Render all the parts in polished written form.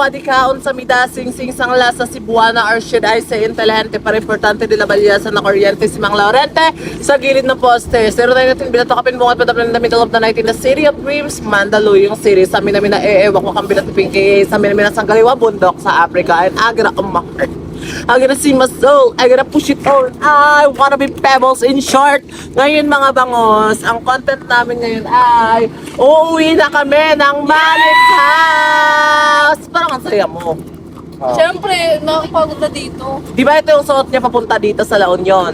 adikaon sa mida, sing-sing sang lasa Cebuana, or should I say intelihente para importante de la balyasan na kuryente si Mang Laurente sa gilid ng poste. 09 binato kapin bungat padaplan in the middle of the night in the city of dreams, Mandaluyong City. Sa amin namin na wak wakang binatiping kay sa amin namin na sanggaliwa bundok sa Africa, and agara ang heart. I gotta see my soul, I gotta push it on, I wanna be pebbles. In short, ngayon mga bangos, ang content namin ngayon ay uuwi na kami ng Malik House. Parang ang saya mo. Siyempre, nakakapagod na dito. Di ba ito yung suot niya papunta dito sa La Union?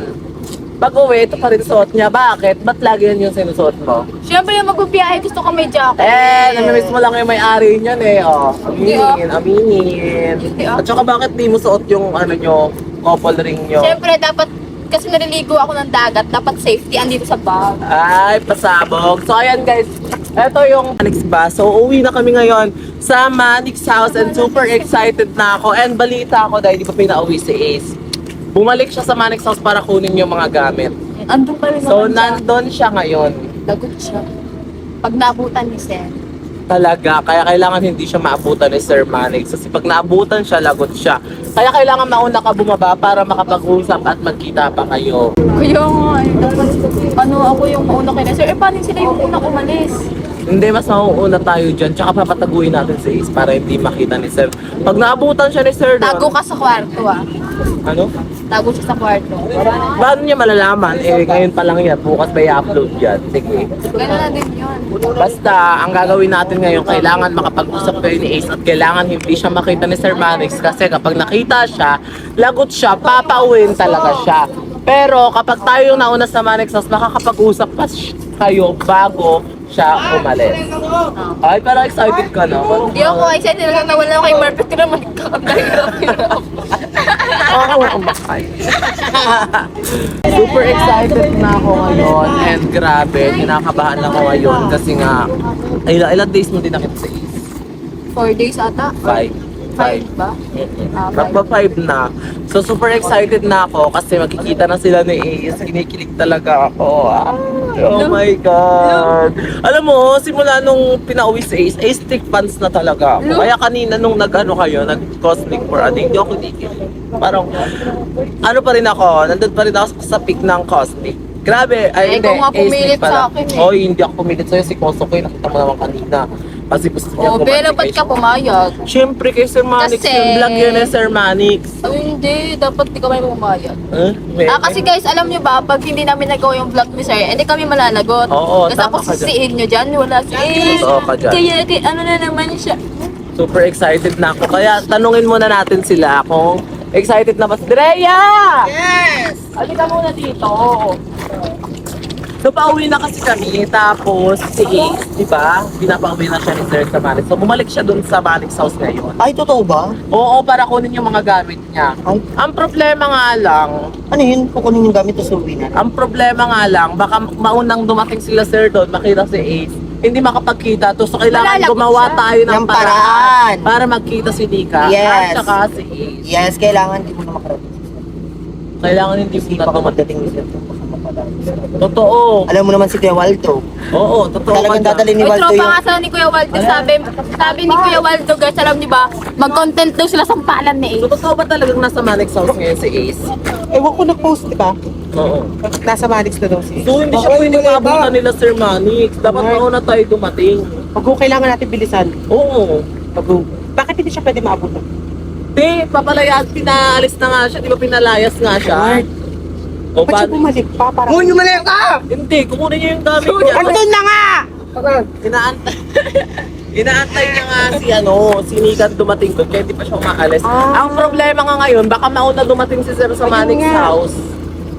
Pag uwi, ito pa rin suot niya. Bakit? Ba't lagi yan yung sinusuot mo? Siyempre, yung magbibiyahe, gusto ko may jacket. Namimiss mo lang yung may-ari niyan eh. Oh. Aminin, aminin. Hindi, At saka bakit di mo suot yung ano nyo, couple ring nyo? Siyempre, dapat, kasi naliligo ako ng dagat, dapat safety andito sa bag. Ay, pasabog. So, ayan guys. Ito yung Manix Bus. So, uwi na kami ngayon sa Manix House and super excited na ako. And balita ako dahil di pa pinauwi si Ace. Bumalik siya sa Manix House para kunin yung mga gamit. Andun pa rin So, naman siya. nandun siya ngayon. Lagot siya. Pag naabutan ni Sen. Talaga, kaya kailangan hindi siya maabutan ni Sir Manix. Kasi pag naabutan siya, lagot siya. Kaya kailangan mauna ka bumaba para makapag-usap at magkita pa kayo. Kaya nga, dapat, ako yung mauna kay Sir. Paano sila yung unang umalis? Hindi, mas mauuna tayo dyan. Tsaka papataguin natin si Ace para hindi makita ni Sir. Pag naabutan siya ni Sir doon, Tago ka sa kwarto ano? Tago siya sa kwarto. Paano niya malalaman? Ngayon pa lang yan. Bukas ba i-upload yan? Sige. Gano'n na din yun. Basta, ang gagawin natin ngayon, kailangan makapag-usap kayo ni Ace at kailangan hindi siya makita ni Sir Manix kasi kapag nakita siya, lagot siya, papauwin talaga siya. Pero kapag tayo yung nauna sa Manix House, makakapag-usap pa kayo bago siya umalis. Ay, parang excited ka na. Hindi ako excited lang na wala ako kay Perfect na magkakahirap-hirap. Oo, umakay. Super excited na ako ngayon and grabe, kinakabahan ako ngayon kasi nga, ilang days mo din nakita sa Ace? 4 days ata? 5. 5 ba? Magpa 5 na. So super excited na ako kasi makikita na sila ni Ace. Kinikilig talaga ako. Oh my God. Alam mo, simula nung pinauwi si Ace, Ace stick fans na talaga ako. Kaya kanina nung nag-ano kayo, nag-cosmic for a day, hindi ako kinikil. Parang, ano pa rin ako, nandun pa rin ako sa peak ng cosmic. Grabe, ay ikaw nga Ace pumilit stick pala. sa akin eh. Oy, hindi ako pumilit sa'yo, si Kosokoy, nakita mo naman kanina. Kasi gusto niya Oh, pero ba't ka pumayag? Siyempre kay Sir Manix, Kasi- yung vlog yun eh, Sir Manix. Ay, hindi. Dapat di kami pumayag. Kasi Kasi guys, alam nyo ba, pag hindi namin nagawa yung vlog ni Sir, hindi kami malalagot. Oo, Kasi tama ako ka dyan. sisiin nyo dyan, wala si Ace. Totoo ka dyan. Kaya, ano na naman siya. super excited na ako. Kaya tanungin muna natin sila kung excited na ba si Drea! Yes! Halika muna dito. So, pauwi na kasi kami, tapos si Ace, di ba? Pinapauwi na siya ni Sir sa Manix. So, bumalik siya dun sa Manix House ngayon. Ay, totoo ba? Oo, para kunin yung mga gamit niya. Ay, Ang problema nga lang, ano yun? Kukunin yung gamit sa uwi na. ang problema nga lang, baka maunang dumating sila Sir doon, makita si Ace, hindi makapagkita to. So, kailangan Malalagot gumawa siya. tayo ng Ng paraan paraan. para magkita si Nika Yes. at saka si Ace. Yes, kailangan di mo na makarating. Kailangan hindi Hindi mo pa ka na magdating ni Sir. Totoo. Alam mo naman si Kuya Waldo. Oo, totoo Talagang ka dyan. dadalhin ni Uy, Waldo tropa yung... nga sa ni Kuya Waldo, sabi ni Kuya Waldo, guys, alam niyo ba, mag-content daw sila sa palan ni So, Ace. totoo ba talagang nasa Manix House ngayon si Ace? Ewan ko nag-post, di ba? Oo. Nasa Manix na daw siya. So, hindi siya pwede maabutan nila Sir Manix. Dapat Okay. mauna tayo dumating. Pag kailangan natin bilisan. Oo. Bakit hindi siya pwede maabutan? Di, papalayas, pinaalis na nga siya. Di ba pinalayas nga siya? O, Ba't siya bumalik pa? Parang... Ngunyo mali ka! Hindi, kukunin niya yung gamit niya. Andun na nga! Inaantay. Inaantay niya nga si Nikan dumating doon, kaya hindi pa siya umaalis. Ang problema nga ngayon, baka mauna dumating si Sir sa Manix nga. House.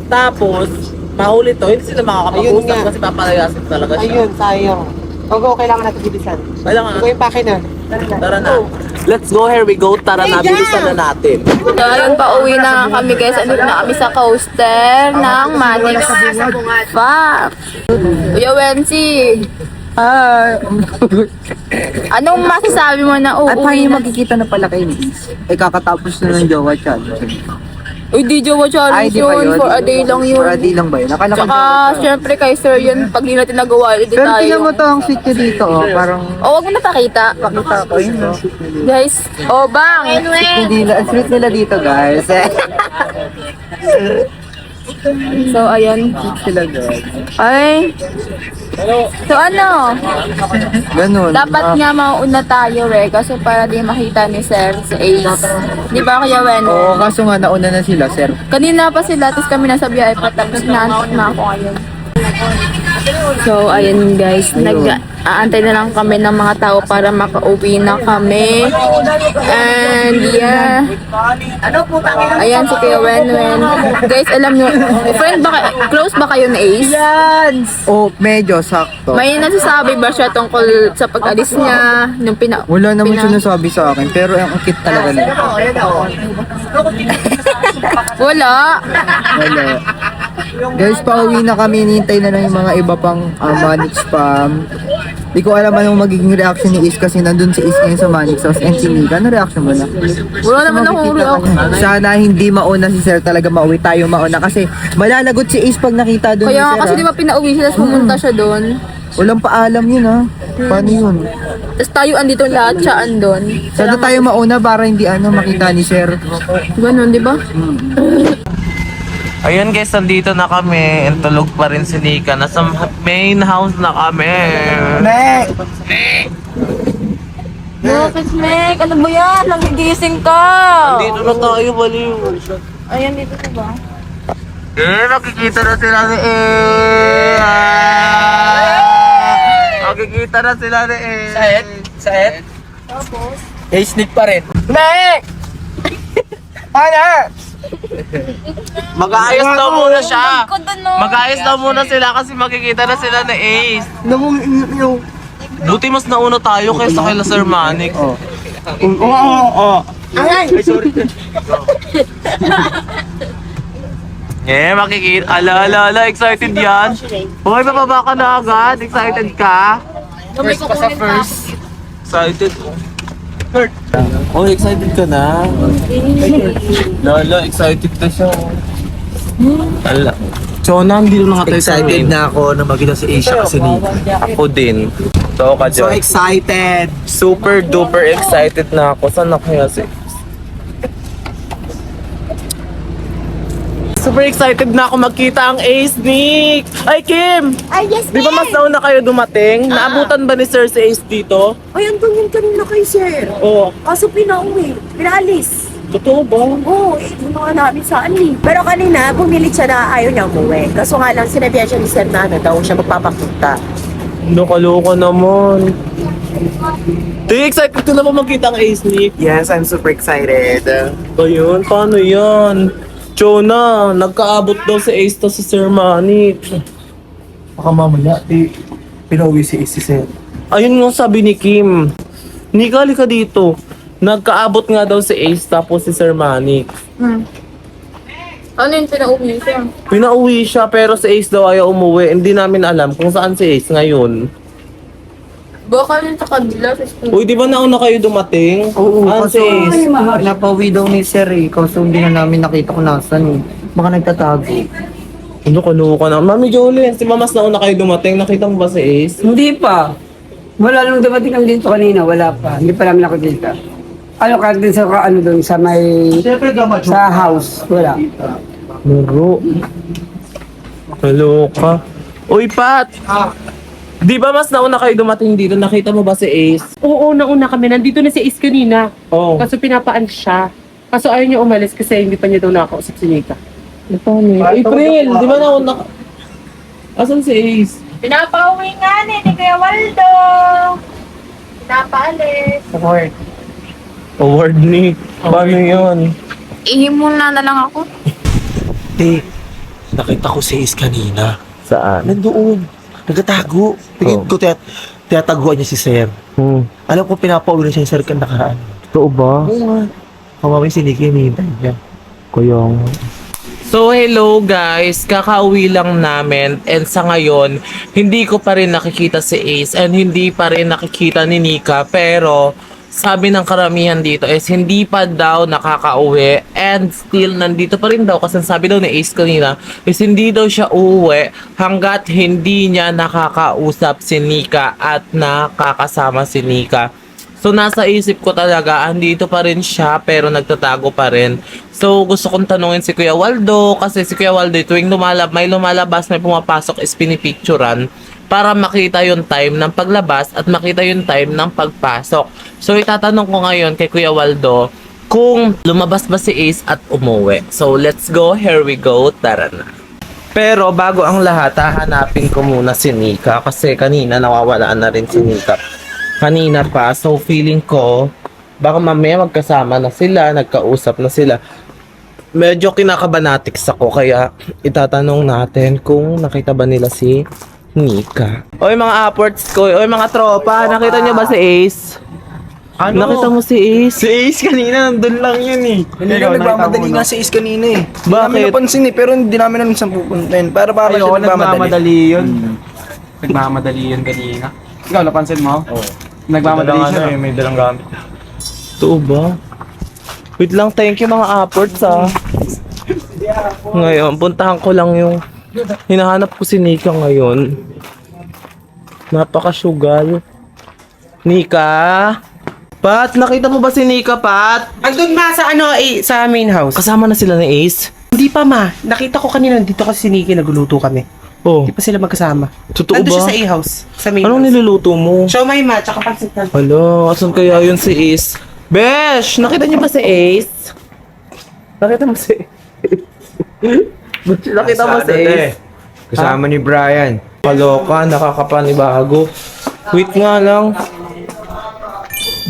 Tapos, mahuli to, hindi sila Ayun makakapag-usap nga. kasi papalayasin talaga siya. Ayun, sayang. Ogo, kailangan natin bilisan. Kailangan, Ogo, yung pake na. tara na. Let's go, here we go. Tara na, bilisan na natin. So, ayun pa, uwi na nga kami guys. Andito na kami sa coaster ng Manix Fox. Kuya Wensi. Anong masasabi mo na At uuwi tayo na? magkikita na pala kay Miss. Eh kakatapos na ng jowa challenge. Uy, di Jowa Challenge di ba yun. For a day lang yun. For a day lang ba yun? Akala ko Tsaka, syempre kay sir yun, pag di natin nagawa, hindi Pero tayo. tingnan mo to, ang sweet nyo dito, oh. Parang, Wag mo napakita. pakita ko yun, no? Guys, bang! Ang sweet nila dito, guys. So, ayun. Sila, guys. Ay. So, ano? Ganun. Dapat nga mauna tayo, kasi para di makita ni sir si Ace. Di ba, Kuya Wen? Oo, kaso nga, nauna na sila, sir. Kanina pa sila, tapos kami nasa biyahe pa, tapos naantok na ako ngayon. So, ayun guys, nag-aantay na lang kami ng mga tao para makauwi na kami. And yeah, ayan si Kuya Wenwen. Guys, alam nyo, close ba kayo na Ace? Oh, medyo, sakto. May nasasabi ba siya tungkol sa pag-alis niya? Nung Wala naman sinasabi sa akin, pero ang cute talaga nila. Wala. Wala. Guys, pauwi na kami. Hinihintay na lang yung mga iba pang Manix spam. Di ko alam anong magiging reaction ni Is kasi nandun si Is ngayon sa Manix House. And si Mika, ano reaction mo na? Wala naman akong reaction. Sana hindi mauna si Sir talaga mauwi tayo mauna kasi malalagot si Is pag nakita doon Kaya ni nga Sir. kasi di ba pinauwi siya, tapos pumunta siya doon. Walang paalam yun ha. Paano yun? Tapos tayo andito lahat, siya andon. Sana tayo mauna para hindi makita ni Sir. Ganun, di ba? Ayun guys, nandito na kami. And tulog pa rin si Nika. Nasa main house na kami. Bakit, Meg? Ano ba yan? Nagigising ka. Dito na tayo, baliw. Ayan, dito na ba? Nakikita na sila ni Nakikita na sila ni Saet? Tapos? Sneak pa rin. Nek! Ano? Mag-aayos daw muna siya. Ko doon, no? Mag-aayos daw muna sila kasi makikita na sila ni Ace. Buti mas nauna tayo kaysa kay Sir Manix. Oo. Ay, sorry. Makikita. Ala, excited yan. Hoy, bababa ka na agad. Excited ka? First pa sa first. Excited. Oh, excited ka na? Lala, excited na siya. Ala. Chona, hindi na nakatayo sa Excited amin. na ako na makita si Asia kasi ni Ako din. So, ka So dyan. excited! Super duper excited na ako. Saan na kaya si Super excited na ako magkita ang Ace Nick! Ay, Kim! Ay, yes, Di ba mas nauna kayo dumating? Naabutan ba ni Sir si Ace dito? Ay, andun yun kanina kay sir. Oo. Kaso pinauwi. Pinalis. Totoo ba? Oo, doon nga namin sa ani. Pero kanina, pumilit siya na ayaw niya umuwi. Kaso nga lang, sinabihan siya ni sir na ano daw siya magpapapunta. Nakaloka naman. Excited ko na ba magkita ang Ace Nick? Yes, I'm super excited. Ayun, paano yan? Chona, nagkaabot daw si Ace to si Sir Manix. Baka mamaya, pinauwi si Ace si Sir. Ayun yung sabi ni Kim. Nika, halika dito. Nagkaabot nga daw si Ace tapos si Sir Manix. Ano yung pinauwi siya? Pinauwi siya pero si Ace daw ayaw umuwi. Hindi namin alam kung saan si Ace ngayon. Baka yun sa kabila sa school. Uy, di ba nauna kayo dumating? Oo, Saan si Ace? napauwi daw ni Sir eh. Kaso hindi na namin nakita kung nasan eh. Baka nagtatago. Ano ka na? Mami Jolene, di ba mas nauna kayo dumating? Nakita mo ba si Ace? Hindi pa. Wala nung dumating kami dito kanina, wala pa. Hindi pa namin nakikita. Ano ka din sa ano doon sa may sa house, wala. Muro. Kaloka. Uy, Pat! Di ba mas nauna kayo dumating dito? Nakita mo ba si Ace? Oo, nauna kami. Nandito na si Ace kanina. Oo. Kaso pinapaan siya. Kaso ayaw niya umalis kasi hindi pa niya daw nakausap si Nika. April! Di ba nauna ka? Asan si Ace? Pinapauwi nga ni Kuya Waldo. Pinapaalis. Award ni. Paano yun? Ihimuna na lang ako. Nakita ko si Ace kanina. Saan? Nandoon. Nagtatago. Tingin ko tiyataguan niya si Sir. Alam ko pinapauwi na siya yung Sir kan nakaraan. Totoo ba? Oo nga. Kamamay si Nikki, hinihintay niya. Kaya nga. So hello guys, kakauwi lang namin and sa ngayon, hindi ko pa rin nakikita si Ace and hindi pa rin nakikita ni Nika pero sabi ng karamihan dito is hindi pa daw nakakauwi and still nandito pa rin daw kasi sabi daw ni Ace kanina is hindi daw siya uuwi hanggat hindi niya nakakausap si Nika at nakakasama si Nika. So nasa isip ko talaga, andito pa rin siya pero nagtatago pa rin. So gusto kong tanungin si Kuya Waldo kasi si Kuya Waldo tuwing may lumalabas, may pumapasok is pinipicturan para makita yung time ng paglabas at makita yung time ng pagpasok. So itatanong ko ngayon kay Kuya Waldo kung lumabas ba si Ace at umuwi. So let's go, here we go, tara na. Pero bago ang lahat, hahanapin ko muna si Nika kasi kanina nawawalaan na rin si Nika. Kanina pa, so feeling ko baka mamaya magkasama na sila, nagkausap na sila. Medyo kinakabanatics ako kaya itatanong natin kung nakita ba nila si Nika. Oy mga aports ko, oy mga tropa, nakita niyo ba si Ace? Ano? Nakita mo si Ace? Si Ace kanina, nandun lang yun eh. Hindi ka nagmamadali nga si Ace kanina eh. Hindi namin Bakit? napansin eh, pero hindi namin alam saan pupuntahin. Para baka siya Ayoko, nagmamadali. nagmamadali yun. Nagmamadali yun kanina. Ikaw, napansin mo? Oo. Nagmamadali siya. may dalang gamit. Totoo ba? Wait lang, thank you mga aports ah. Ngayon, puntahan ko lang yung hinahanap ko si Nika ngayon. Napaka-sugal. Nika? Pat, nakita mo ba si Nika, Pat? Andun ma sa sa main house. Kasama na sila ni Ace? Hindi pa ma. Nakita ko kanina dito kasi si Nikki nagluluto kami. Oh, Hindi pa sila magkasama. totoo Nandun ba? siya sa A-house. Sa main Anong house. niluluto mo? Siomay ma, tsaka pansitan. Hala, asan kaya yun si Ace? Besh, nakita niyo ba si Ace? Nakita mo si Nakita mo si Ace? Kasama ni Brian. Kaloka, nakakapanibago. Wait nga lang.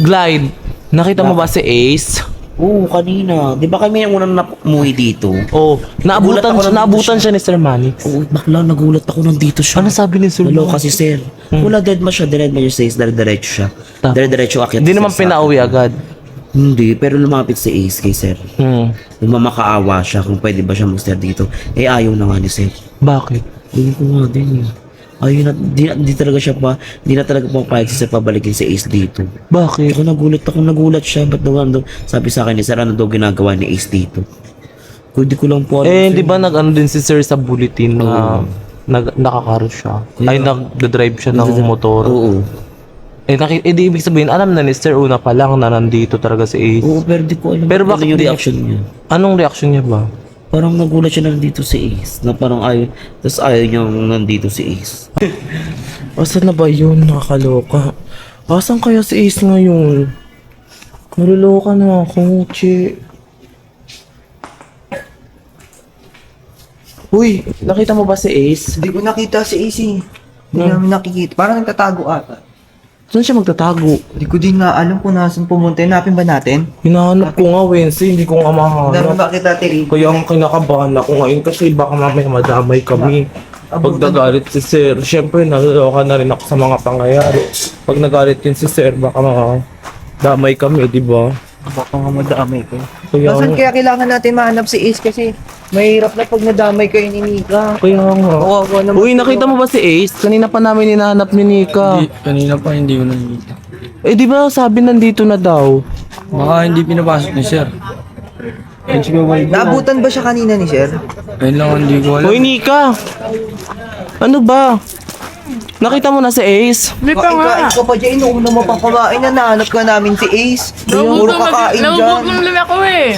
Glide, nakita mo ba si Ace? Oo, kanina. Di ba kami yung unang umuwi dito? Oh, naabutan siya ni Sir Manny. Oo, bakla, nagulat ako nandito siya. Ano sabi ni Sir Hello Manny? kasi sir. Wala, dead ma siya. Dead ma siya sa Ace. Diretso siya. Tapos? Diretso akyat. Hindi siya naman sa pinauwi akin. agad. Hindi, pero lumapit si Ace kay sir. Mamakaawa siya kung pwede ba siya mag-stay dito. Eh, ayaw na nga ni sir. Bakit? Hindi ko nga din eh. Ayun na, di talaga siya pa, di na talaga pumapayag si sir pabalikin si Ace dito. Bakit? Ako nagulat siya. Ba't daw ano, sabi sa akin ni sir, ano daw ginagawa ni Ace dito? Kung di ko lang po alam, Eh, sir. di ba nag-ano din si Sir sa bulletin na Oo. nakakaro siya? Ay, nag-drive siya ng motor. Oo. Di ibig sabihin, alam na ni Sir una pa lang na nandito talaga si Ace. Oo, pero di ko alam Pero kung bakit ano yung di- reaction niya. Anong reaction niya ba? Parang nagulat siya na nandito si Ace. Na parang ayaw, tapos ayaw niya nandito si Ace. Asan na ba yun? Nakakaloka. Asan kaya si Ace ngayon? Naluloka na ako, che. Uy, nakita mo ba si Ace? Hindi ko nakita si Ace eh. Hindi namin nakikita. Parang nagtatago ata. Saan siya magtatago? Hindi ko din nga alam kung nasan pumunta. Hanapin ba natin? Hinahanap ko nga, Wednesday. Hindi ko nga Dami mahanap. bakit Ate Rick? Kaya ang kinakabahan ako ngayon kasi baka mamaya madamay kami. Pag nagalit si Sir, syempre naloloka na rin ako sa mga pangyayari. Pag nagalit yun si Sir, baka damay kami, di ba? Baka nga madamay ko. Kaya Saan nga, kaya kailangan natin mahanap si Ace kasi mahirap na pag nadamay kayo ni Nika. kaya nga. Kawawa naman. Uy, nakita mo ba si Ace? Kanina pa namin hinahanap ni Nika. Kanina pa hindi ko nakikita. Eh, di ba sabi nandito na daw? Baka hindi pinapasok ni sir. Ayun si Gawal. Naabutan ba siya kanina ni Sir? Ayun lang hindi ko alam. Uy, Nika! Ano ba? Nakita mo na si Ace? Kain ka pa dyan, inuuna mo pang kumain na nahanap ka namin si Ace. Puro kakain dyan. lang ako eh.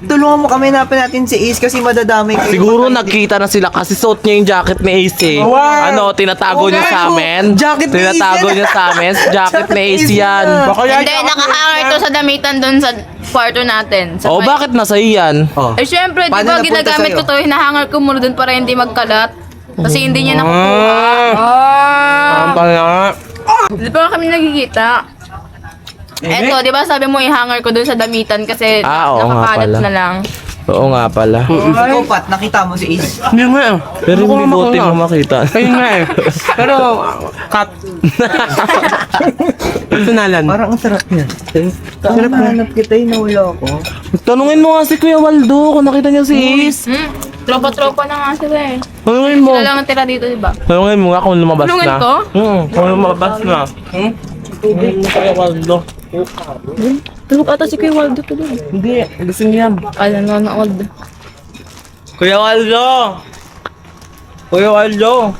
Tulungan mo kami hanapin natin si Ace kasi madadamay kayo. Siguro nagkita na sila kasi suot niya yung jacket ni Ace eh. Ano, tinatago niya sa amin? Jacket ni Ace Tinatago yan. niya sa amin? Jacket ni Ace yan. Hindi, nakahanger to sa damitan doon sa kwarto natin. Sa Oh, bakit nasa iyan? Eh, syempre, di Paano ba napunta ginagamit sa'yo? ko to, hinahanger ko muna doon para hindi magkalat. Kasi hindi niya nakukuha. Ang pala. Di ba kami nagkikita? Eto, di ba sabi mo i-hanger ko doon sa damitan kasi Oo nga nakakalat pala. na lang. Oo nga pala. Ikaw, Pat, nakita mo si Ace. Hindi nga eh. Pero hindi buti mo makita. Ayun nga eh. Pero, cut. Personalan. Parang ang sarap niya. Sarap hanap kita, nawala ako. Tanungin mo nga si Kuya Waldo kung nakita niya si Ace. Tropa-tropa na nga sila eh. Tanungin mo. Sila lang ang tira dito, di ba? Tanungin mo nga kung lumabas Tanungin na. ko? Kung lumabas na. tubig. Kuya Waldo. Tulog ata si Kuya Waldo to doon. Hindi, gusto niya. Ay, nanonood. Kuya Waldo! Kuya Waldo!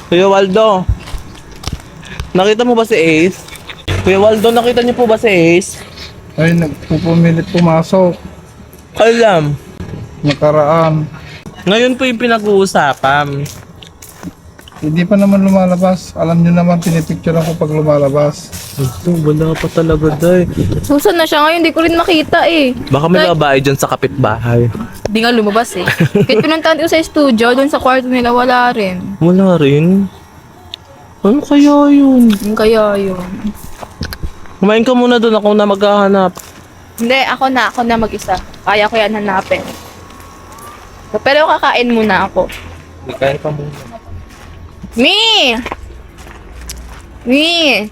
Kuya Waldo! Nakita mo ba si Ace? Kuya Waldo, nakita niyo po ba si Ace? Ay, nagpupumilit pumasok. Alam. Nakaraan. Ngayon po yung pinag-uusapan. Hindi pa naman lumalabas. Alam nyo naman, pinipicture ako pag lumalabas. Ito, wala pa talaga, day. Susan na siya ngayon, hindi ko rin makita eh. Baka may babae dyan sa kapitbahay. Hindi nga lumabas eh. Kahit pinuntahan ko sa studio, doon sa kwarto nila, wala rin. Wala rin. Ano kaya yun? Yung kaya yun. Kumain ka muna doon, ako na maghahanap. Hindi, ako na mag-isa. Kaya ko yan hanapin. Pero kakain muna ako. Kain ka muna. Mi! Mi,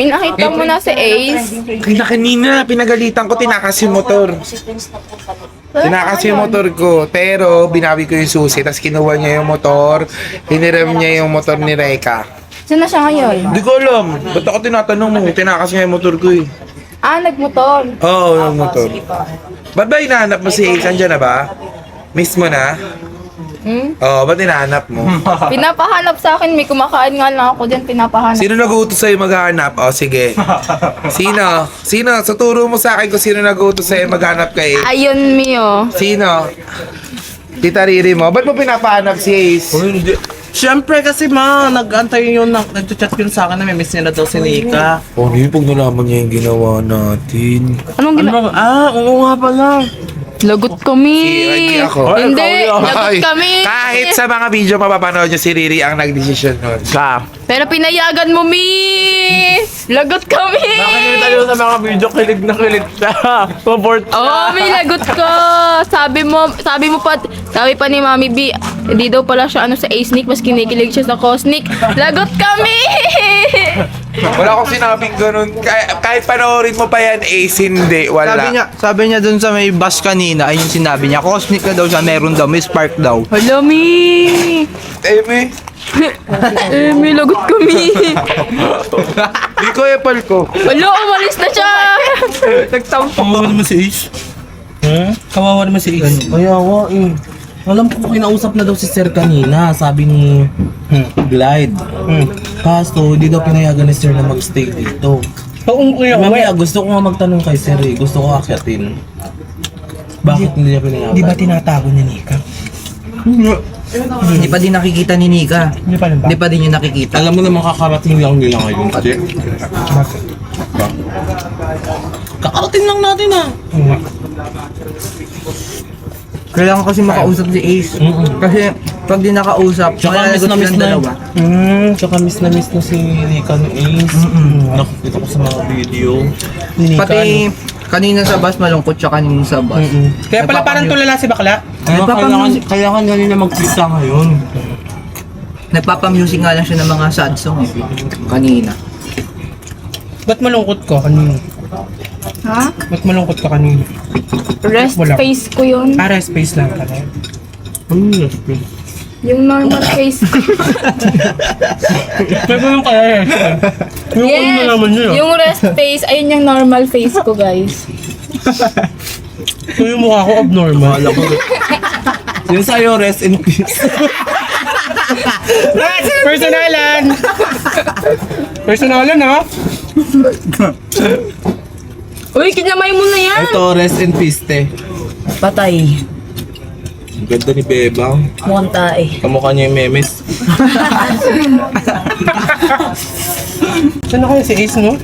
nakita mo na si Ace? Kanina, pinagalitan ko, tinakas yung motor. Tinakas yung motor ko, pero binawi ko yung susi, tapos kinuha niya yung motor, hiniram niya yung motor ni Reka. Saan na siya ngayon? Hindi ko alam, ba't ako tinatanong mo? Tinakas niya yung motor ko eh. Ah, nagmotor. Oo, yung motor. Ba't ba hinahanap mo si Ace? Andiyan na ba? Miss mo na? Oo, ba't hinahanap mo? Pinapahanap sa akin, may kumakain nga lang ako dyan, pinapahanap. Sino nag-uutos sa'yo maghanap? O, sige. Sino? Sino? So, turo mo sa akin kung sino nag-uutos sa'yo maghanap kay Ace. Ayun, Mio. Sino? Tita Riri mo? Ba't mo pinapahanap si Ace? Hindi. Siyempre kasi nag-antay yun, nag-chat yun sa akin na may miss niya na daw si Nika. Oh, hindi pag nalaman niya yung ginawa natin. Anong gina... Oo nga pala. Lagot kami. Hindi ako. Hindi, lagot kami. Kahit sa mga video mapapanood niyo si Riri ang nagdesisyon nun. Pero pinayagan mo, Mi. Lagot kami. Nakikita niyo sa mga video, kilig na kilig siya. Pabort siya. Oo, may lagot ka. Sabi pa ni Mami B, hindi daw pala siya sa A-Sneak, mas kinikilig siya sa Cosnick. Lagot kami. Wala akong sinabing ganun. Kahit panoorin mo pa yan, Ace, hindi. Wala. Sabi niya dun sa may bus kanina, ayun sinabi niya, cosmic na daw siya, meron daw, may spark daw. Hala, Mi. Eme, May lagot kami. di ko epal ko. Hala, umalis na siya. Nagtampo. Kawawa naman si Ace. Kawawa naman si Ace. Kaya eh. Alam ko kinausap na daw si Sir kanina, sabi ni Glide. Kaso, di daw pinayagan ni Sir na magstay dito. Mamaya, gusto ko nga magtanong kay Sir eh. Gusto ko akyatin. Bakit hindi niya pinayagan? Di ba tinatago ni Nika? Hindi pa din nakikita ni Nika. Hindi pa rin ba? Hindi pa din yung nakikita. Alam mo na makakarating lang nila ngayon. Kasi, kakarating lang natin ah. Kailangan kasi makausap si Ace. Kasi pag di nakausap, Tsaka miss na miss silang na. dalawa. Tsaka miss na si Rika ni Ace. Nakikita ko sa mga video. Ni Nika, Pati kanina sa bus, malungkot siya kanina sa bus. Kaya pala parang tulala si Bakla? kailangan ganun na magpisa ngayon. Nagpapa-music nga lang siya ng mga sad song kanina. Ba't malungkot ko kanina? Ha? Ba't malungkot ka kanina? Rest Wala. face ko yun. Para space lang pala. Yung normal face ko. May ganun kaya eh. Yes! Yung rest face, ayun yung normal face ko, guys. So yung mukha ko abnormal. Yung sa'yo, rest in peace. Personalan! Personalan ha? Uy, kinamay mo na yan! Ito, rest in peace, te. Patay. Ang ganda ni Bebang. Mukhang tae. Kamukha niya yung memes. Saan na kaya si Ace mo?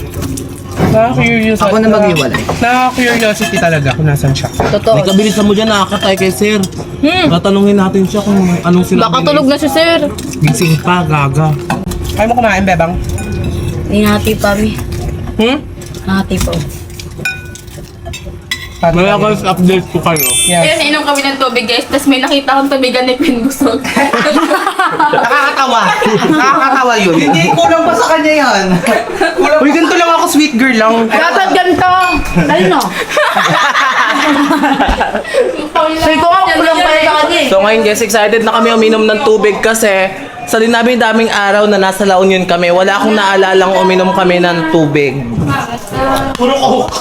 Nakaka-curious. Ako na mag-iwalay. Nakaka-curiosity talaga kung nasan siya. Totoo. May kabilisan mo dyan, nakakatay kay Sir. Tatanungin natin siya kung anong sinabi Baka tulog na si Sir. Gising pa, gaga. Kaya mo kumain, Bebang? Ninati pa, mi. Nati po. Maya guys, update ko kayo. Ayun, inom kami ng tubig, guys. Tapos may nakita akong tubigan ni Queen Busog. Nakakatawa. Nakakatawa yun. Hindi, kulang pa sa kanya yan. Uy, ganito lang ako, sweet girl lang. Dapat ganito! Ano? Say ko nga, kulang pa rin sa kanya eh. So ngayon guys, excited na kami uminom ng tubig kasi Sa daming araw na nasa La Union kami, wala akong naalalang uminom kami ng tubig. Puro coke.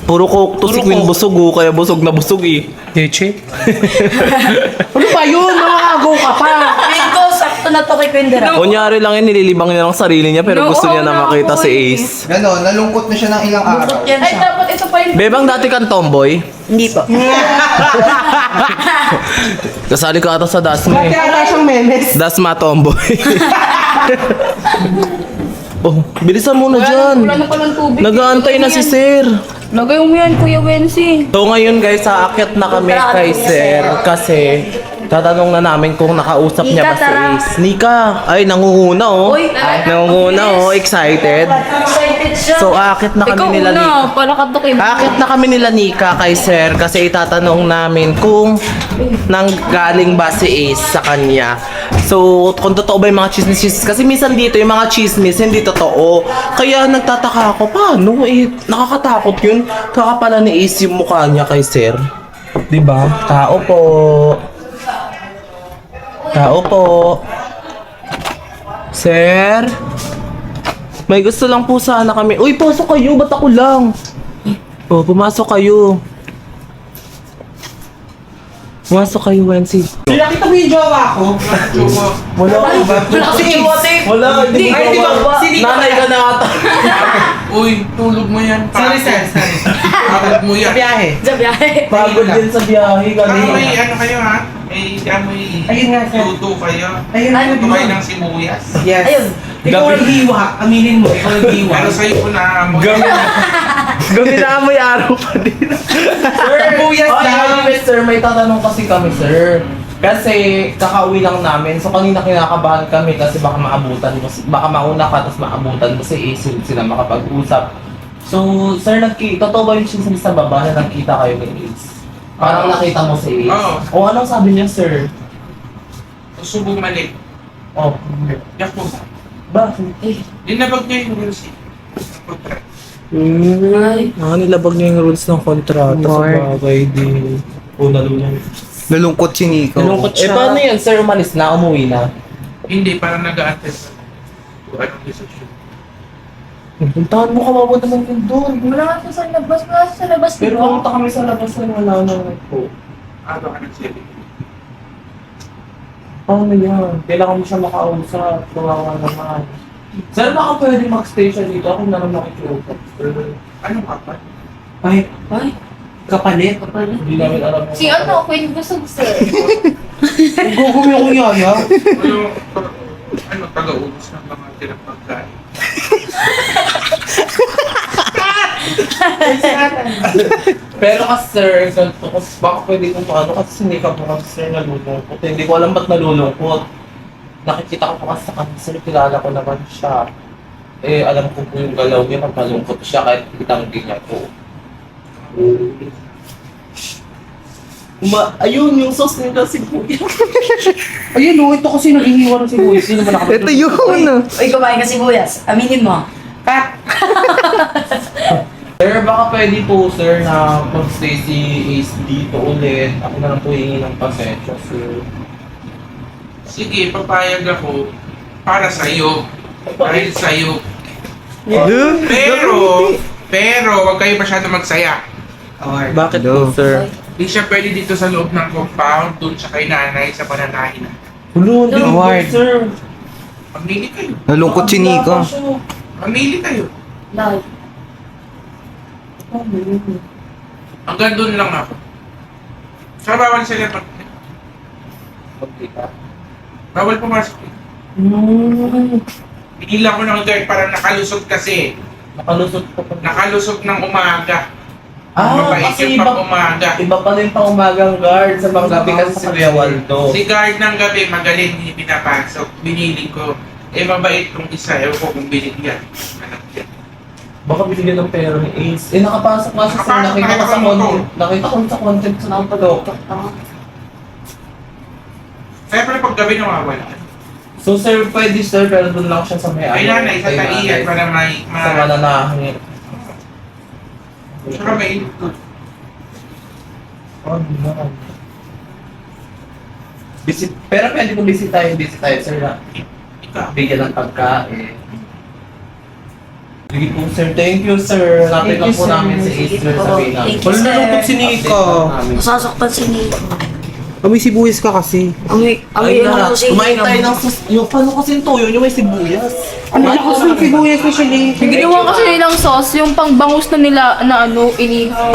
Puro coke to si Queen busog kaya busog na busog eh. Leche? Ano ba yun? Nakakago ka pa. Ito, sakto na to kay Quindera. Kunyari lang yun, nililibang niya ng sarili niya pero gusto niya na makita si Ace. Ganon, nalungkot na siya ng ilang araw. Ay, dapat ito pa yung... Bebang dati kang tomboy? Hindi po. Kasali ka ata sa Dasma Dati eh. ata siyang memes. Dasma tomboy. Oh, bilisan mo na dyan. Wala na palang tubig. Nag-aantay na si Sir. Lagay mo yan, Kuya Wensi. So ngayon guys, aakyat na kami kay Sir kasi tatanong na namin kung nakausap niya ba si Ace. Nika! Ay, nangunguna oh. Nangunguna oh, excited. Excited siya. So aakyat na kami nila Nika. Para katukin. Aakyat na kami nila Nika kay Sir kasi itatanong namin kung nanggaling ba si Ace sa kanya. So, kung totoo ba yung mga chismis kasi minsan dito yung mga chismis hindi totoo. Kaya nagtataka ako, paano eh, nakakatakot yun. Kakapala ni Ace yung mukha niya kay Sir. Diba? Tao po. Tao po. Sir? May gusto lang po sana kami. Uy, pasok kayo. Ba't ako lang? Oh, pumasok kayo. Pumasok kayo, Wensi. Nakita mo yung jowa ko? Wala ba? Wala. Hindi Ay, di ba? Nanay ka na ata. Uy, tulog mo yan. Sorry. Tulog mo yan. Sa biyahe. Sa biyahe. Pagod din sa biyahe Baka kanina. may ano kayo ha? May amoy Ayun nga, sir. luto kayo. Ayun, Luto kayo ng sibuyas. Yes. Ayun. Ikaw ang hiwa. Aminin mo, ikaw ang hiwa. Ano sa'yo ko na amoy? Gabi na amoy araw pa din. Sir, buyas Ay, lang. anyway, sir, may tatanong kasi kami, sir. Kasi kakauwi lang namin. So kanina kinakabahan kami kasi baka maabutan mo, baka mauna ka tapos maabutan mo si Ace sila makapag-usap. So, sir, totoo ba yung chismis sa baba na nakita kayo ni Ace? Parang nakita mo si Ace? Oo. O anong sabi niya, sir? Gusto bumalik. Oh, Yak po. bakit? Dinabag niya yung rules. Nilabag niya yung rules ng kontrata sa bagay di. O nalulung. Nalungkot si Nico. Paano yan, sir? Umalis na? Umuwi na? Hindi, parang nag-a-attend. Anong decision? Puntahan mo ka, mabot naman yun doon. Wala ka sa labas. Wala sa labas. Pero pumunta kami sa labas na wala na po. Ano ka nag-saving? Paano yan? Kailangan mo siya makausap. Kawawa naman. Sir, baka pwede mag-stay siya dito. Ako na lang makikiusap. Anong kapat? Ay, kapalit. Hindi namin alam. Si ano, Queen Busog, sir. Gugumi ako yaya. Ano, taga-ubos ng mga tirang pagkain? Pero kasi sir, baka pwede kong paano kasi hindi ka po kasi sir nalulungkot. Hindi ko alam ba't nalulungkot. Nakikita ko po kasi sa kanya sir, kilala ko naman siya. Eh, alam ko po yung galaw niya, magpalungkot siya kahit itanggi niya po. Ayun, yung sauce nila si Kuya. Ayun o, ito kasi naghihiwa ng sibuyas. Sino ba nakapit? Ito yun. Uy, kumain ka sibuyas. Aminin mo. Sir, baka pwede po sir na mag-stay si Ace dito ulit. Ako na lang po hingi ng pasensya sir. Sige, papayag ako para sa'yo. Dahil sa'yo. Pero, wag kayo masyado magsaya. Bakit po sir? Hindi siya pwede dito sa loob ng compound, dun siya kay nanay sa pananahin. Hulo, hindi po sir. Mamili kayo. Nalungkot si Nico. Mamili kayo. Live. Hanggang dun lang ako. Saka bawal sila bawal pumasok. Pinila ko ng guard para nakalusot kasi. Nakalusot po pa. Nakalusot ng umaga. Mabait Kasi yung pang-umaga. iba pa rin pang umagang guard sa panggabi kasi si Kuya Waldo. Si guard ng gabi, magaling, hindi pinapasok. Binili ko. Eh, mabait kong isa. Ewan ko kung binigyan. Anak yan. Baka binigyan ng pera ni Ace. Eh, nakapasok nga siya sir. Nakita ko sa content. Nakita ko sa content sa nakapalokot. Siyempre, pag gabi nawawala. So sir, pwede sir, pero doon lang siya sa may Ay, nanay, sa taiyan para may... Sa mananahin. Saka may... Oh, no. Pero pwede kong bisitahin, sir, na bigyan ng pagkain. Sige po, sir. Thank you, sir. Napit lang po namin si Ace, sir, sa Pina. Wala nalungkot si Nika. Masasaktan si Nico. May sibuyas ka kasi. Amoy na, kumain tayo ng yung paano kasi yung toyo nyo may sibuyas. Ano na kasi yung sibuyas na siya Yung ginawa kasi nilang sauce, yung pangbangus na nila na inihaw.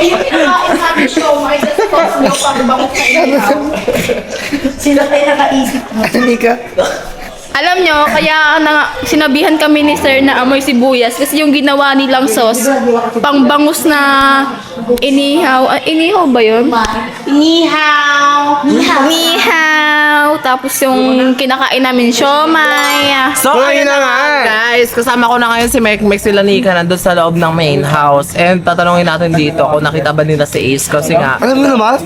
Yung kinakain namin show, may sauce yung pangbangus na inihaw. Sila kayo nakaisip mo. Nika? Alam nyo, kaya sinabihan kami ni sir na amoy sibuyas kasi yung ginawa nilang sauce, pangbangus na inihaw. Inihaw ba yun? Inihaw! Tapos yung kinakain namin siomay. So, ayun na nga, guys. Kasama ko na ngayon si Mek sila Nika nandun sa loob ng main house. And tatanungin natin dito kung nakita ba nila si Ace kasi nga. Alam mo naman?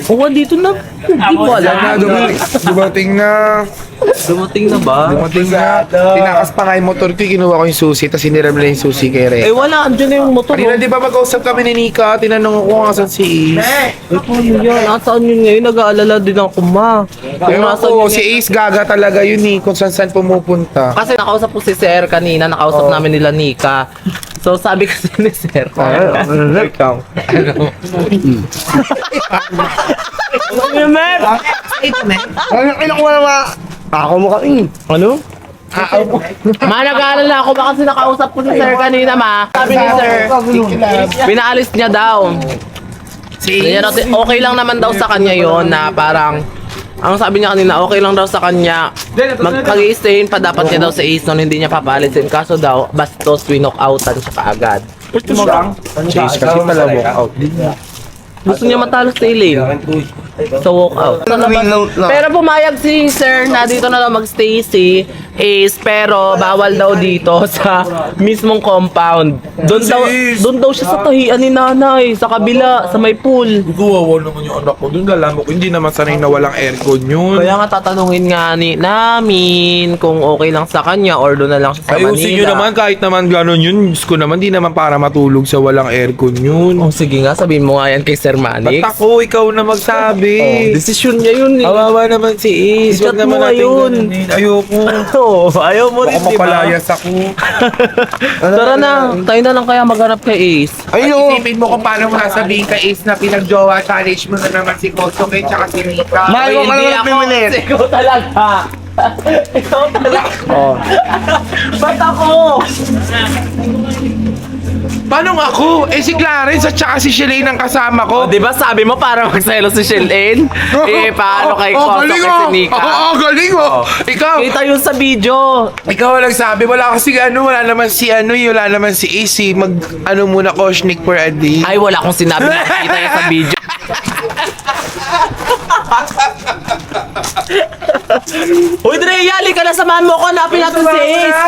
Oo, dito na. Hindi ko alam. Dumating na. Dumating na ba? Dumating na. Tinakas pa nga yung motor ko, kinuha ko yung susi, tapos hiniram na yung susi kay Rek. Eh wala, andyan na yung motor. Kanina di ba mag-usap kami ni Nika, tinanong ko kung asan si Ace. Eh, paano yan? Nasaan yun ngayon? Nag-aalala din ako, ma. Ewan ko, si Ace gaga talaga yun eh, kung saan pumupunta. Kasi nakausap ko si Sir kanina, nakausap namin nila Nika. So sabi kasi ni Sir, ikaw, ano? Ako mo kami. Ano? Ma, nag-aalala ako ba kasi nakausap ko si Sir kanina, ma. Sabi ni Sir, pinaalis niya daw. Okay lang naman daw sa kanya yon na parang, ang sabi niya kanina, okay lang daw sa kanya, mag-i-stayin pa dapat niya daw sa Ace noon, hindi niya papaalisin. Kaso daw, bastos, winok-outan siya kaagad. Gusto mo lang? Chase kasi pala walk out. Gusto niya matalo sa Elaine sa walkout. Pero pumayag si Sir na dito na lang magstay si Ace, pero bawal daw dito sa mismong compound. Doon daw siya sa tahian ni nanay, sa kabila, sa may pool. Guwawa naman yung anak ko, dun lalaman ko, hindi naman sanay na walang aircon yun. Kaya nga tatanungin nga namin kung okay lang sa kanya or doon na lang siya sa Manila. Ayusin nyo naman, kahit naman gano'n yun, Diyos ko naman, di naman para matulog sa walang aircon yun. Oh, sige nga, sabihin mo nga yan kay Sir Manix. Ba't ako, ikaw na magsabi. Desisyon niya yun eh. Kawawa naman si Ace, I-chat wag naman mo natin ngayon. ganunin. Ayoko. Ayaw mo rin, Baka di ba? mapalayas ako. Tara na, tayo na lang kaya maghanap kay Ace. Ayun. Isipin mo kung paano mo sasabihin kay Ace na pinag-jowa challenge mo na naman si Kosuke tsaka si Mika. Ay, hindi ako. Ikaw talaga. Ikaw talaga. Oh. Ba't ako? Paano nga ako? Eh si Clarence at tsaka si Shelly ang kasama ko. Di ba sabi mo para magselo si Shelene? Eh, paano kay Koso kay si Nika? Galing oh. Ikaw. Kita yun sa video. Ikaw ang nagsabi. Wala kasi wala naman si wala naman si Ace. Muna Koshnik for a day. Ay, wala akong sinabi na kita yun sa video. Uy, Dre, yali ka na, samahan mo ko, hanapin natin si Ace.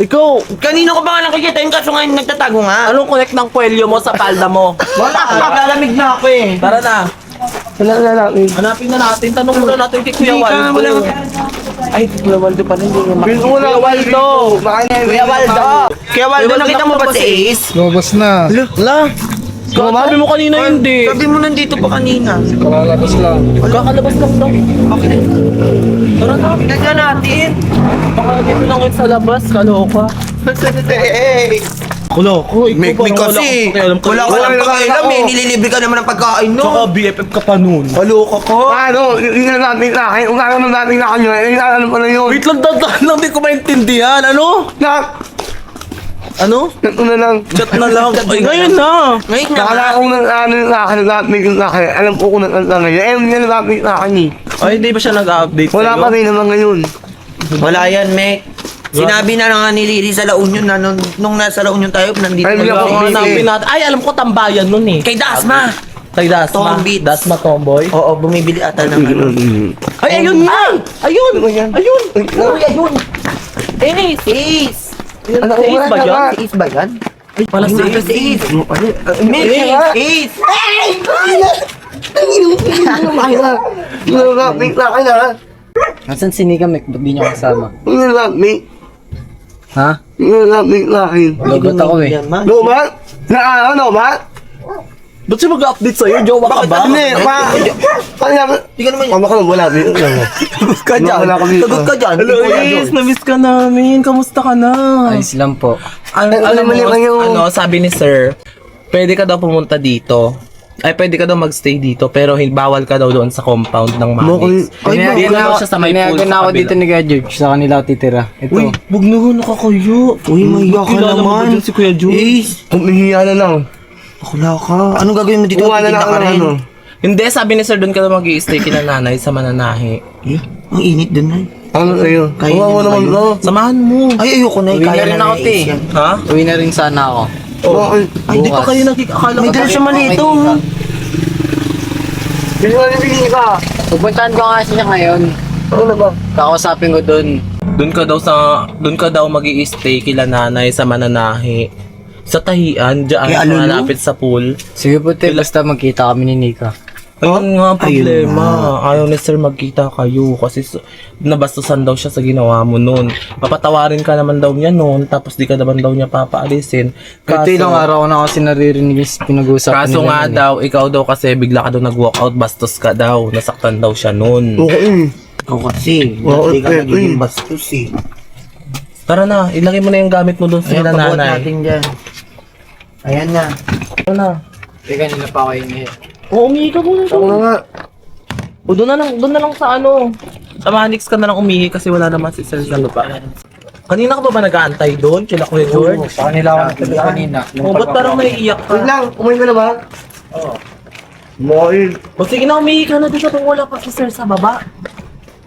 Ikaw, Kanina ko ba nga nakikita yung kaso ngayon nagtatago nga? anong connect ng kwelyo mo sa palda mo? Wala, naglalamig na ako eh. Tara na. Hanapin na natin, tanong muna natin kay Kuya Waldo. Ay, Kuya Waldo pa rin, hindi naman. Kuya Waldo! Kaya Waldo, nakita mo ba si Ace? Lumabas na. Sabi mo kanina hindi. Sabi mo nandito pa kanina. Kalalabas lang. Kakalabas lang daw. Okay. Tara na. Tignan natin. Baka dito lang yun sa labas, kaloka. Kuloko, May kasi. Wala ka lang pakailam eh. Nililibre ka naman ng pagkain no. Tsaka BFF ka pa nun. Maluka ko. Ano, yun na natin na akin. Kung ano natin na kanya, ano pa na yun. Wait lang, dadaan lang, di ko maintindihan. Ano? Ano? Ito na lang. Chat na lang. Ay, ngayon na. Ngayon na. Nakala ko na ano na akin, natin na akin. Alam ko kung ano na ngayon. Eh, hindi na natin na akin eh. Ay, hindi ba siya nag-update Wala pa rin naman ngayon. Wala yan, Mek. Sinabi na nga ni Lily sa La Union na nung nasa La Union tayo, nandito Ay, na ako ako. Hanapin natin. Ay, alam ko tambayan nun eh. Kay Dasma. Kay Dasma. Tombeats. Dasma Tomboy. Oo, bumibili ata ng ano. Ay, ayun nga! Ayun! Ayun! Uy, ayun. Ace! Ace. Ano, Si Ace ba wala yan? na. Si Ace ba yan? Ay, pala si Ito Ace. si Ace. Ace. Ace! Nasaan si Nika, Mek? Ba't di niyo kasama? Hindi na natin. Ha? Hindi na natin na akin. Lagot ako eh. Luma? Na ano, Luma? Ba't siya mag-update sa'yo? Jowa ka ba? Hindi, Hindi ka naman Mama ka lang, wala. Sagot ka dyan. Wala kami. Sagot ka dyan. Hello, Ace. Na-miss ka namin. Kamusta ka na? Ayos lang po. Alam mo, sabi ni sir, pwede ka daw pumunta dito. Ay, pwede ka daw magstay dito, pero bawal ka daw doon sa compound ng Manix. Dito daw siya sa may pool sa kabila. ni Kuya George, sa kanila titira. Uy, wag na ho, nakakayo. Uy, mahiya ka Kilala mo ba naman. dyan si Kuya George? Ace, umihiya na lang. Wala ka. Anong gagawin mo dito? Wala na Titignan ka rin. Hindi, sabi ni sir, doon ka daw mag-i-stay kina nanay sa Mananahi. Ang init din na. Ano sa'yo? Kaya Kawawa naman kayo. ka. Samahan mo. Ay, ayoko na. Kaya na ako, te. Ha? Uwi na rin sana ako. Oh. Ay, di pa kayo nakikakala. May dala siya malito. Hindi ko nabigyan ka. Pupuntahan ko nga siya ngayon. Ano na ba? Kakausapin ko doon. Doon ka daw mag-i-stay kila nanay sa Mananahi. Sa Tahian, diyan Kaya ano, malapit sa pool. Sige po, te, basta magkita kami ni Nika. Ayun nga ang problema. Ayaw ni sir magkita kayo kasi nabastusan daw siya sa ginawa mo noon. Papatawarin ka naman daw niya noon tapos di ka naman daw niya papaalisin. Ito ilang araw ko na kasi naririnig yung pinag-uusapan Kaso nga daw, ikaw daw kasi bigla ka daw nag-walkout, bastos ka daw. Nasaktan daw siya noon. Oo. Ikaw kasi, Oo, hindi ka eh, nagiging bastos eh. Tara na, ilagay mo na yung gamit mo doon sa Ayan, pabuhat nanay. natin dyan. Ayan na. Tara na. Teka, nila pa ako yung Oo, umihi ka muna. Ako na nga. O doon na lang sa ano. Sa Manix ka na lang umihi kasi wala naman si Sir sa lupa. Kanina ka ba nag-aantay doon? Kila Kuya George? Sa kanila ako natulog kanina. O, ba't parang naiiyak Wait ka? lang, umuwi ka na ba? Oo. Mohil. O sige na, umihi ka na dito kung wala pa si Sir sa baba.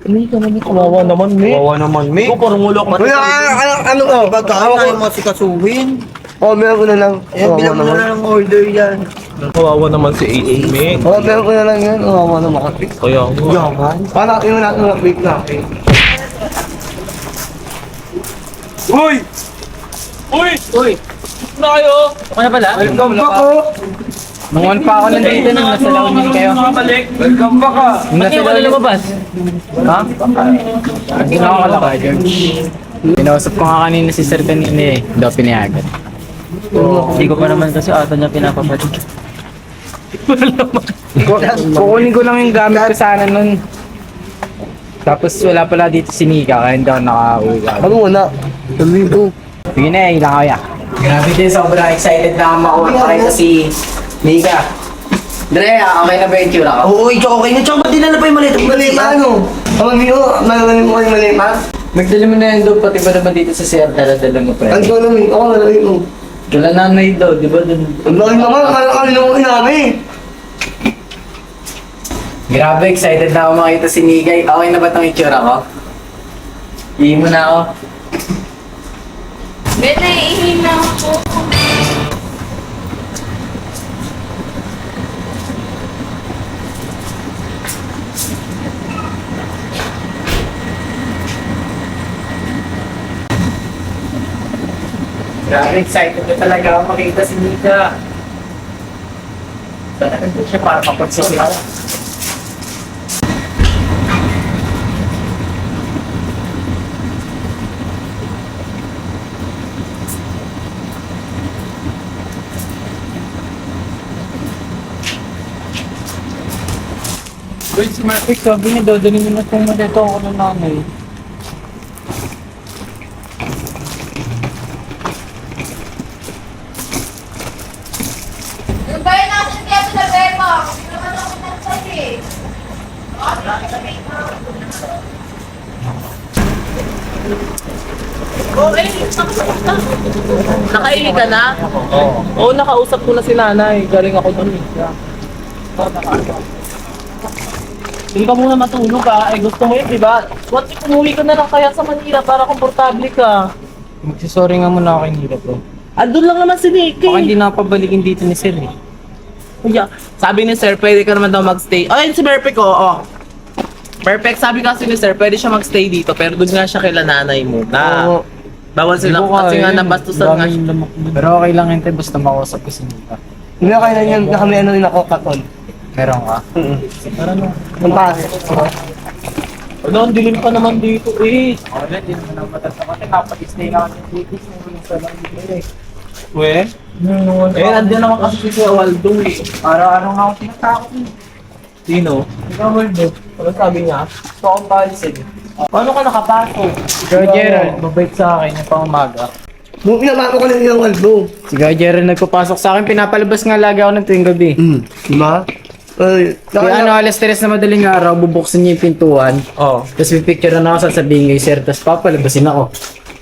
Umihi ka na dito. Kawawa naman, me. naman, Ikaw parang wala ka. Wala, ano ka? Pagkakawa ko. mo si Kasuhin. Meron ko na lang. Ayan, bilang mo na ng order yan. Kawawa naman si AC, me. Meron ko na lang yan. Kawawa naman kasi. Kaya nga. Yaman. Para yun natin mga wait natin. Uy! Uy! Na kayo? Ano pala? Welcome back ko! Nungon pa ako nandito nung nasa Laon kayo. Welcome back ka! Nung nasa Laon lumabas? Ha? Ginawa ko lang kay George. Pinausap ko nga kanina si Sir kanina eh. Daw pinayagan. Hindi ko pa naman kasi ata niya pinapapalit. Kukunin ko lang yung gamit ko sana nun. Tapos wala pala dito si Nika kaya hindi ako nakauwi. Ano muna? Sabi ko. Sige na, ilang ako ya. Grabe din, sobrang excited na ako makita si Nika. Drea, okay na ba yung tsura ko? Oo, okay na. Tsaka ba't dinala pa yung malita? Malima ano? Ang amigo, malaman mo kayo malima? Magdala mo na yan doon, pati ba naman dito sa Sierra, dala-dala mo pre. Ang ko naman, ako nalamin mo. Dala nanay daw, di ba doon? Ang laki naman, kala mo inamin. Grabe, excited na ako makita si Nika. Okay na ba itong itsura ko? Ihi mo na ako. Bella, ihin na ako. Grabe, excited na talaga ako makita si Nika. Sana nandun siya para mapagsisigaw. Wait, si Marvick, sabi niya, dadalhin niyo na itong malito ako ng nanay. Bayan natin kaya sa Bema. Hindi naman ako nagsabi. Nakaihi ka na? Oo, nakausap ko na si nanay. Galing ako doon. Hindi ka muna matulog ah. Eh gusto mo yun, di ba? What if umuwi ka na lang kaya sa Manila para komportable ka? Magsisorry nga muna ako kay Nika, bro. Andun lang naman si Nicky. Baka hindi napabalikin dito ni Sir eh. Kuya, sabi ni Sir, pwede ka naman daw magstay. Oh, yun si Perfect ko, oh. Perfect, sabi kasi ni Sir, pwede siya magstay dito, pero doon nga siya kila nanay muna. Bawal sila, kasi nga nabastusan nga siya. Pero okay lang yun, basta makausap ko si Nika. Hindi na kayo na yan, na kami ano rin ako katol. Meron ka? Tara na. Ang pare. Ano, ang dilim pa naman dito eh. Wala, hindi naman ako matatama. Nakapag-stay na kami dito. Sa lang dito eh. We? Nandiyan naman kasi si Kuya Waldo eh. Araw-araw nga ako tinatakot. Sino? Ikaw, Waldo. Ano sabi niya? Gusto akong palisin. Paano ka nakapasok? Si Kuya Gerald, mabait sa akin yung pang-umaga. Nung pinamako ko lang yung Waldo. Si Kuya Gerald nagpapasok sa akin, pinapalabas nga lagi ako ng tuwing gabi. Diba? Kaya ano, alas 3 na madaling araw, bubuksan niya yung pintuan. Oh. Tapos pipicture na ako, sasabihin kay sir, tapos papalabasin ako.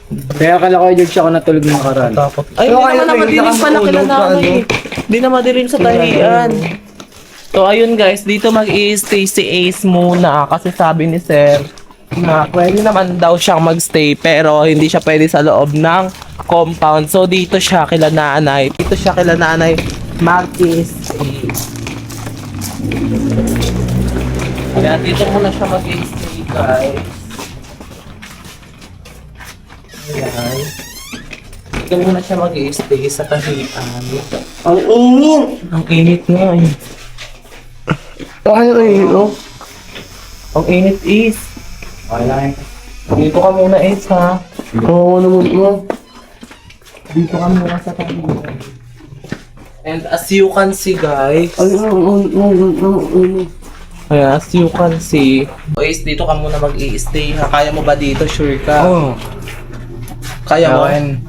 Kaya akala ko George ako natulog ng nakaraan. Ay, hindi naman na madilim pala kila nanay. Hindi na madilim sa tahian. So, ayun guys, dito mag-i-stay si Ace muna kasi sabi ni Sir na pwede naman daw siyang magstay pero hindi siya pwede sa loob ng compound. So, dito siya kila nanay. Dito siya kila nanay mag-i-stay. Kaya dito muna siya mag-i-stay guys. Ayan. Dito muna siya mag-i-stay sa tahian. Ang init! Ang init nga eh. Ano yun? Ang init is. Wala. Dito ka muna is ha. Oo naman mo. Dito ka muna sa tahian. And as you can see guys. Ayan, as you can see. Is dito ka muna mag-i-stay ha. Kaya mo ba dito? Sure ka? Oo. Kaya mo? Kaya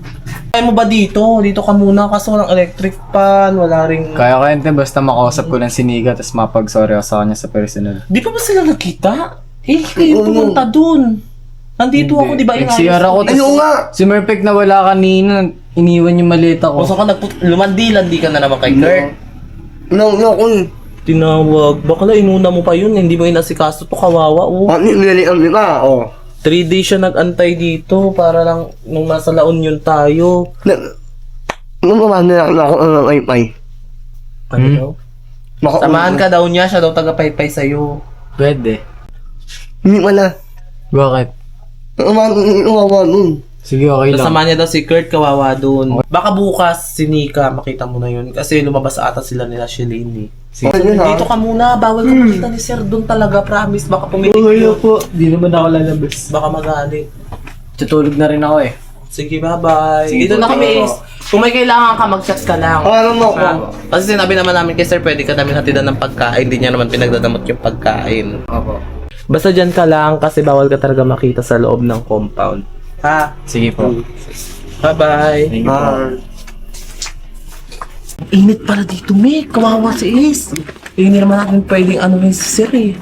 Kaya mo ba dito? Dito ka muna kasi walang electric fan. Wala ring... ko yun, basta makausap ko ng siniga, tapos mapag-sorry ako sa kanya sa personal. Di pa ba sila nagkita? Eh, kayo pumunta dun. Nandito ako, di ba? Nag-CR ako, Ano nga? si Merpek na wala kanina, iniwan yung maleta ko. O, so ka lumandi-landi ka na naman kay Kurt. No, Tinawag. Bakla inuna mo pa yun. Hindi mo inasikaso to, kawawa. Oh. Ano yung niliam nila? Oh. 3 days siya nag-antay dito para lang nung nasa La Union tayo. Nung na ako ng wifi. Ano daw? Samahan ka daw niya, siya daw taga-paypay sa'yo. Pwede. Hindi pala. Bakit? Umawa nun. Sige, okay lang. Kasama niya daw si Kurt, kawawa dun. Baka bukas, si Nika, makita mo na yun. Kasi lumabas ata sila nila Shelene. Dito ka muna, bawal ka makita ni Sir dun talaga, promise. Baka pumitik yun. po. Di naman ako lalabas. Baka magalit. Tutulog na rin ako eh. Sige, bye-bye. Sige Dito po, na kami, sige po. Ace. Kung may kailangan ka, mag-chat ka lang. Ano mo Ha? Kasi sinabi naman namin kay Sir, pwede ka namin hatidan ng pagkain. Hindi niya naman pinagdadamot yung pagkain. Opo. Basta dyan ka lang kasi bawal ka talaga makita sa loob ng compound. Ha? Sige po. Bye-bye. Thank you po. Init pala dito, Mick. Kawawa si Ace. Hindi naman natin pwedeng ano yung si Sir eh.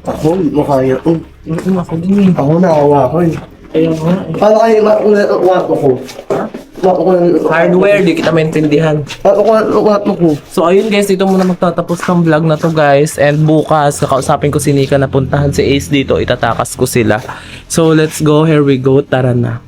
Ako, makaya. Ako din eh. Ako naawa ko eh. Ayun nga eh. Paano kayo wato ko? Hardware, di kita maintindihan. Wato ko. So ayun guys, dito muna magtatapos ng vlog na to guys. And bukas, kakausapin ko si Nika na puntahan si Ace dito. Itatakas ko sila. So let's go, here we go. Tara na.